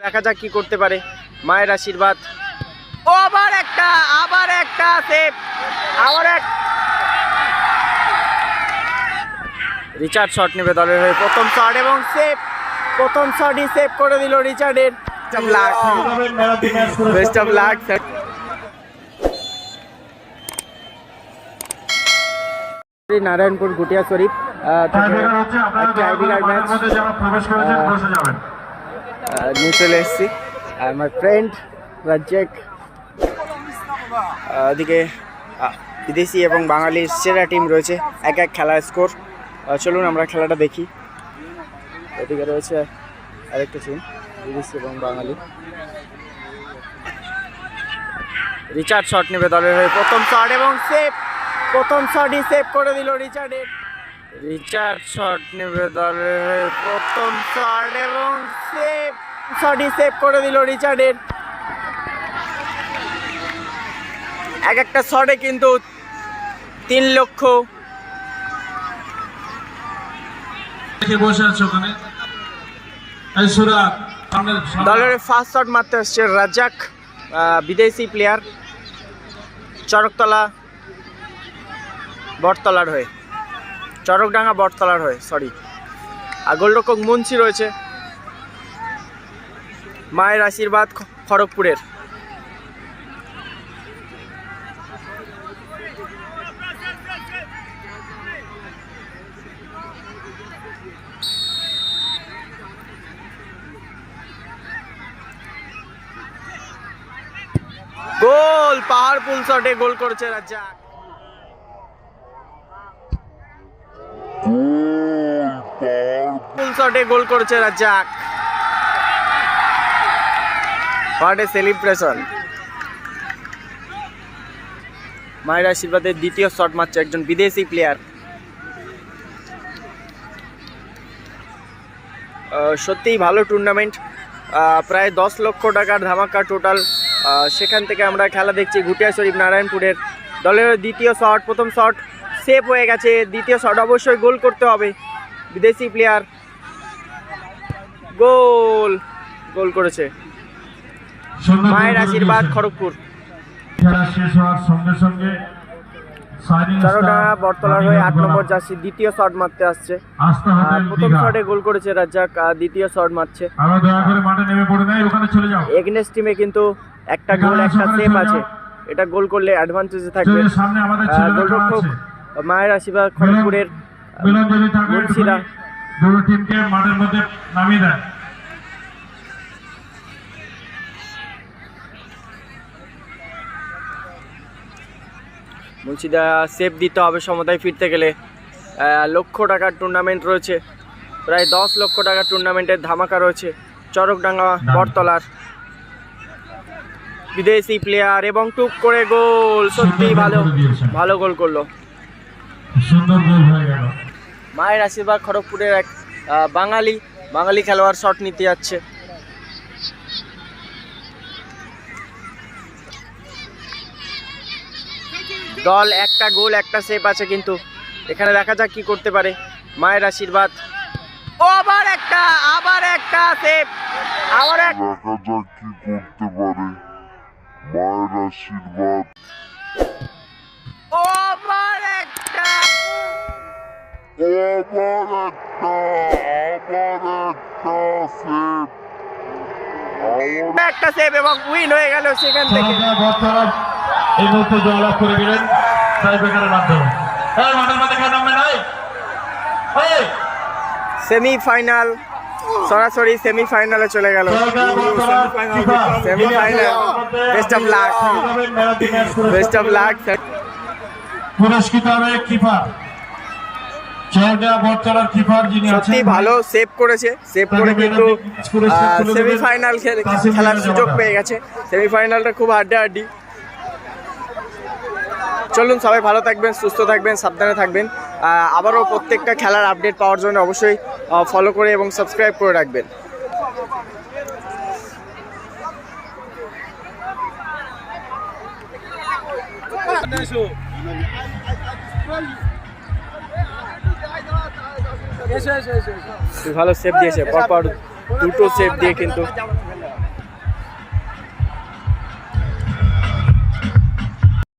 দেখা যাক কি করতে পারে, মায়ের আশীর্বাদ। ও আবার একটা সেভ, আবার এক রিচার্ড শট নেবে দলের হয়ে, প্রথম শট এবং সেভ, প্রথম শটই সেভ করে দিল রিচার্ডের। Best of luck. Narayanpur Gutiya Sharif নিয়ে চলে এসেছি। আর মাই ফ্রেন্ড রাজ্জাক, ওদিকে বিদেশি এবং বাঙালির সেরা টিম রয়েছে, এক খেলার স্কোর। চলুন আমরা খেলাটা দেখি। ওদিকে রয়েছে আরেকটা টিম, বিদেশি এবং বাঙালি। রিচার্ড শট নেবে দলের হয়ে, প্রথম শট এবং সেভ, প্রথম শটই সেভ করে দিল রিচার্ডের। রিচার্ড শট নেবে দলের হয়ে, প্রথম শট এবং সেভ, শটই সেভ করে দিল রিচার্ডের। এক একটা শটে কিন্তু 3 লক্ষ। দলের ফার্স্ট শট মারতে আসছে রাজ্জাক, বিদেশি প্লেয়ার, চরকতলা বটতলার হয়ে, চরকডাঙ্গা বটতলার হয়ে, সরি। আর গোলরক্ষক মুন্সি রয়েছে, মায়ের আশীর্বাদ খড়গপুরের। গোল, পাওয়ারফুল শটে গোল করেছে রাজ্জাক। শটে গোল করেছে রাজ্জাক। What a celebration. মায়ের আশীর্বাদের দ্বিতীয় শট মারছে একজন বিদেশি প্লেয়ার। সত্যিই ভালো টুর্নামেন্ট, প্রায় 10 লক্ষ টাকার ধামাকা টোটাল। সেখান থেকে আমরা খেলা দেখছি গুটিয়া শরীফ নারায়ণপুরের দলের দ্বিতীয় শট, প্রথম শট সেভ হয়ে গেছে, দ্বিতীয় শট অবশ্যই গোল করতে হবে। বিদেশি প্লেয়ার গোল, গোল করেছে মায়ের আশীর্বাদ খড়গপুর। খেলা শেষ হওয়ার সঙ্গে সঙ্গে চরকডাঙ্গা বটতলার হয়ে 8 নম্বর জার্সি দ্বিতীয় শট মারতে আসছে। প্রথম শটে গোল করেছে রাজ্জাক, দ্বিতীয় শট মারছে। এগনেস্ট টিমে কিন্তু একটা গোল একটা সেভ আছে, এটা গোল করলে অ্যাডভান্টেজে থাকবে। গোলরক্ষক মায়ের আশীর্বাদ খড়গপুরের মুন্সিরা। দুটো টিমকে মাঠের মধ্যে নামিয়ে দেয়। মুন্সিদা সেভ দিতে হবে সমতায় ফিরতে গেলে। লক্ষ টাকার টুর্নামেন্ট রয়েছে, প্রায় 10 লক্ষ টাকার টুর্নামেন্টের ধামাকা রয়েছে চরকডাঙ্গা বটতলার। বিদেশি প্লেয়ার এবং টুক করে গোল, সত্যিই ভালো গোল করলো। মায়ের আশীর্বাদ খড়গপুরের এক বাঙালি খেলোয়াড় শট নিতে যাচ্ছে। দল একটা গোল একটা সেভ আছে, কিন্তু এখানে দেখা যাক কি করতে পারে, মায়ের আশীর্বাদ। ও আবার একটা সেভ, আবার এক দেখা যাক কি করতে পারে, মায়ের আশীর্বাদ। ও আবার একটা সেভ এবং উইন হয়ে গেল সেখান থেকে। এই মুহূর্তে জয়লাভ করে গেলেন টাইব্রেকারের মাধ্যমে। সেমিফাইনাল, সরাসরি সেমিফাইনালে চলে গেল। Semifinal, best of lakh, best of lakh. পুরস্কৃত হবে কিপার, সত্যি ভালো সেভ করেছে, সেভ করে কিন্তু সেমিফাইনাল খেলার সুযোগ পেয়ে গেছে। সেমিফাইনালটা খুব হাড্ডাহাড্ডি। চলুন সবাই ভালো থাকবেন, সুস্থ থাকবেন, সাবধানে থাকবেন। আবারও প্রত্যেকটা খেলার আপডেট পাওয়ার জন্য অবশ্যই ফলো করে এবং সাবস্ক্রাইব করে রাখবেন। ভালো সেভ দিয়েছে, পরপর দুটো সেভ দিয়ে কিন্তু